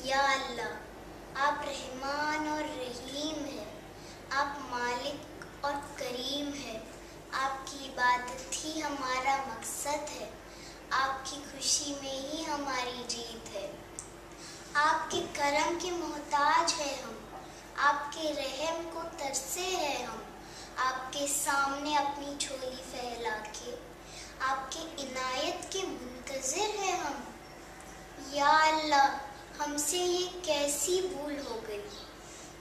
یا اللہ آپ رحمان اور رحیم ہیں، آپ مالک اور کریم ہیں، آپ کی عبادت ہی ہمارا مقصد ہے، آپ کی خوشی میں ہی ہماری جیت ہے۔ آپ کے کرم کے محتاج ہیں ہم، آپ کے رحم کو ترسے ہیں ہم، آپ کے سامنے اپنی جھولی پھیلا کے آپ کے عنایت کے منتظر ہیں ہم۔ یا اللہ ہم سے یہ کیسی بھول ہو گئی،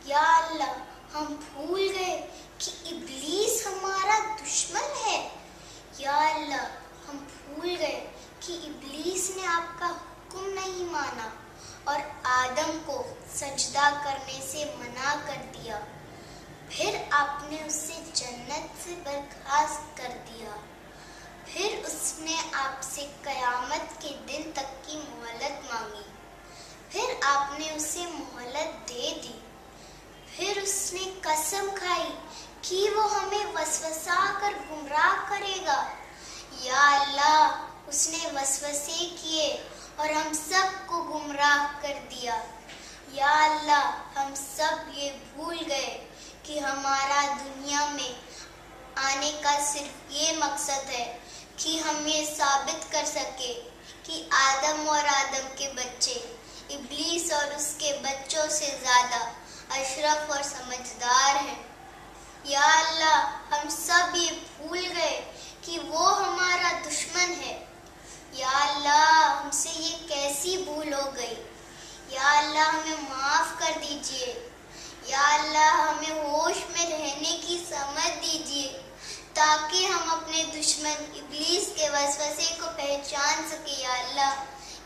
یا اللہ ہم بھول گئے کہ ابلیس ہمارا دشمن ہے، یا اللہ ہم بھول گئے کہ ابلیس نے آپ کا حکم نہیں مانا اور آدم کو سجدہ کرنے سے منع کر دیا، پھر آپ نے اسے جنت سے برخاست کر دیا، پھر اس نے آپ سے قیامت کے دن تک کی مہلت مانگی، پھر آپ نے اسے مہلت دے دی، پھر اس نے قسم کھائی کہ وہ ہمیں وسوسہ کر گمراہ کرے گا۔ یا اللہ اس نے وسوسے کیے اور ہم سب کو گمراہ کر دیا۔ یا اللہ ہم سب یہ بھول گئے کہ ہمارا دنیا میں آنے کا صرف یہ مقصد ہے کہ ہم یہ ثابت کر سکے کہ آدم اور آدم کے بچے ابلیس اور اس کے بچوں سے زیادہ اشرف اور سمجھدار ہیں۔ یا اللہ ہم سب یہ بھول گئے کہ وہ ہمارا دشمن ہے۔ یا اللہ ہم سے یہ کیسی بھول ہو گئی، یا اللہ ہمیں معاف کر دیجئے، یا اللہ ہمیں ہوش میں رہنے کی سمجھ دیجئے تاکہ ہم اپنے دشمن ابلیس کے وسوسے کو پہچان سکیں۔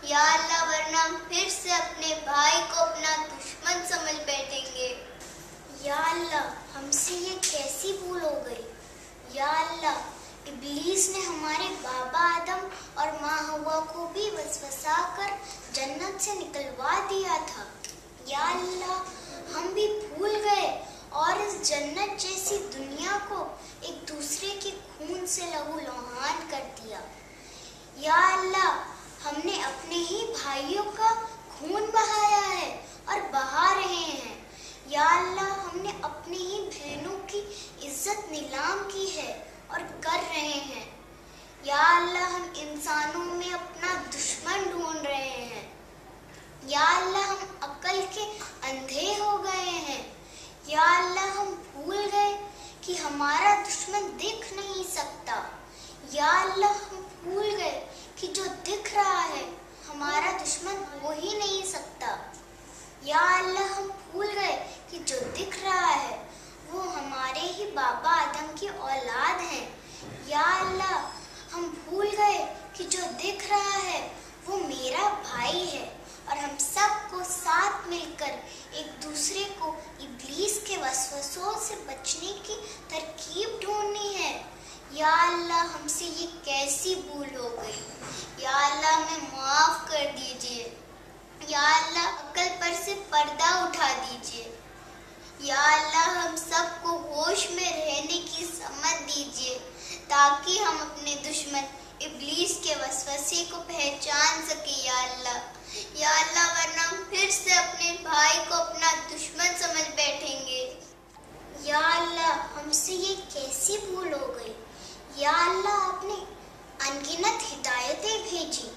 یا اللہ ورنہ ہم پھر سے اپنے بھائی کو اپنا دشمن سمجھ بیٹھیں گے۔ یا اللہ ہم سے یہ کیسی بھول ہو گئی، یا اللہ ابلیس نے ہمارے بابا آدم اور ماں ہوا کو بھی وسوسہ کر جنت سے نکلوا دیا تھا۔ یا اللہ ہم بھی بھول گئے اور اس جنت جیسی دنیا کو ایک دوسرے کے خون سے لہو لہان کر دیا۔ یا اللہ ہم نے اپنے ہی بھائیوں کا خون بہایا ہے اور بہا رہے ہیں۔ یا اللہ ہم نے اپنی ہی بہنوں کی عزت نیلام کی ہے اور کر رہے ہیں۔ یا اللہ ہم انسانوں میں اپنا دشمن ڈھونڈ رہے ہیں۔ یا اللہ ہم عقل کے اندھے ہو گئے ہیں۔ یا اللہ ہم بھول گئے کہ ہمارا دشمن دیکھ نہیں سکتا۔ یا اللہ ہم بھول گئے کہ جو دکھ رہا ہے ہمارا دشمن ہو ہی نہیں سکتا۔ یا اللہ ہم بھول گئے کہ جو دکھ رہا ہے وہ ہمارے ہی بابا آدم کی اولاد ہیں۔ یا اللہ ہم بھول گئے کہ جو دکھ رہا ہے وہ میرا بھائی ہے اور ہم سب کو ساتھ مل کر ایک دوسرے کو ابلیس کے وسوسوں سے بچنے کی ترکیب ڈھونڈنی ہے۔ یا اللہ ہم سے یہ کیسی بھول ہو گئی، یا اللہ ہمیں معاف کر دیجئے، یا اللہ عقل پر سے پردہ اٹھا دیجئے، یا اللہ ہم سب کو ہوش میں رہنے کی سمجھ دیجئے تاکہ ہم اپنے دشمن ابلیس کے وسوسے کو پہچان سکیں۔ یا اللہ ورنہ ہم پھر سے اپنے بھائی کو اپنا دشمن سمجھ بیٹھیں گے۔ یا اللہ ہم سے یہ کیسی بھول ہو گئی، یا اللہ آپ نے انگنت ہدایتیں بھیجی،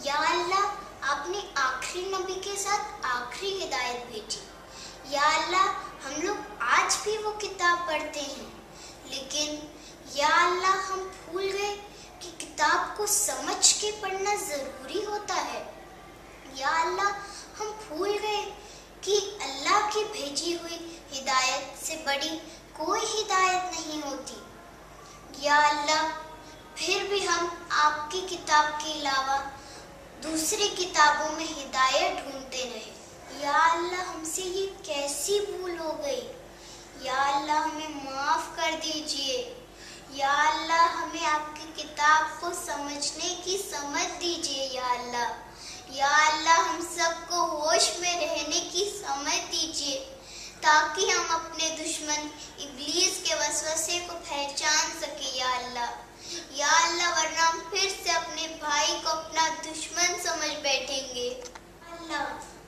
یا اللہ آپ نے آخری نبی کے ساتھ آخری ہدایت بھیجی۔ یا اللہ ہم لوگ آج بھی وہ کتاب پڑھتے ہیں، لیکن یا اللہ ہم بھول گئے کہ کتاب کو سمجھ کے پڑھنا ضروری ہوتا ہے۔ یا اللہ ہم بھول گئے کہ اللہ کی بھیجی ہوئی ہدایت سے بڑی کوئی ہدایت نہیں ہوتی۔ یا اللہ پھر بھی ہم آپ کی کتاب کے علاوہ دوسری کتابوں میں ہدایت ڈھونڈتے رہے۔ یا اللہ ہم سے یہ کیسی بھول ہو گئی، یا اللہ ہمیں معاف کر دیجئے، یا اللہ ہمیں آپ کی کتاب کو سمجھنے کی سمجھ دیجئے۔ یا اللہ ہم سب کو ہوش میں رہنے کی سمجھ دیجئے تاکہ ہم اپنے دشمن ابلیس کے وسوسے کو پہچان سکیں۔ یا اللہ ورنہ ہم پھر سے اپنے بھائی کو اپنا دشمن سمجھ بیٹھیں گے۔ اللہ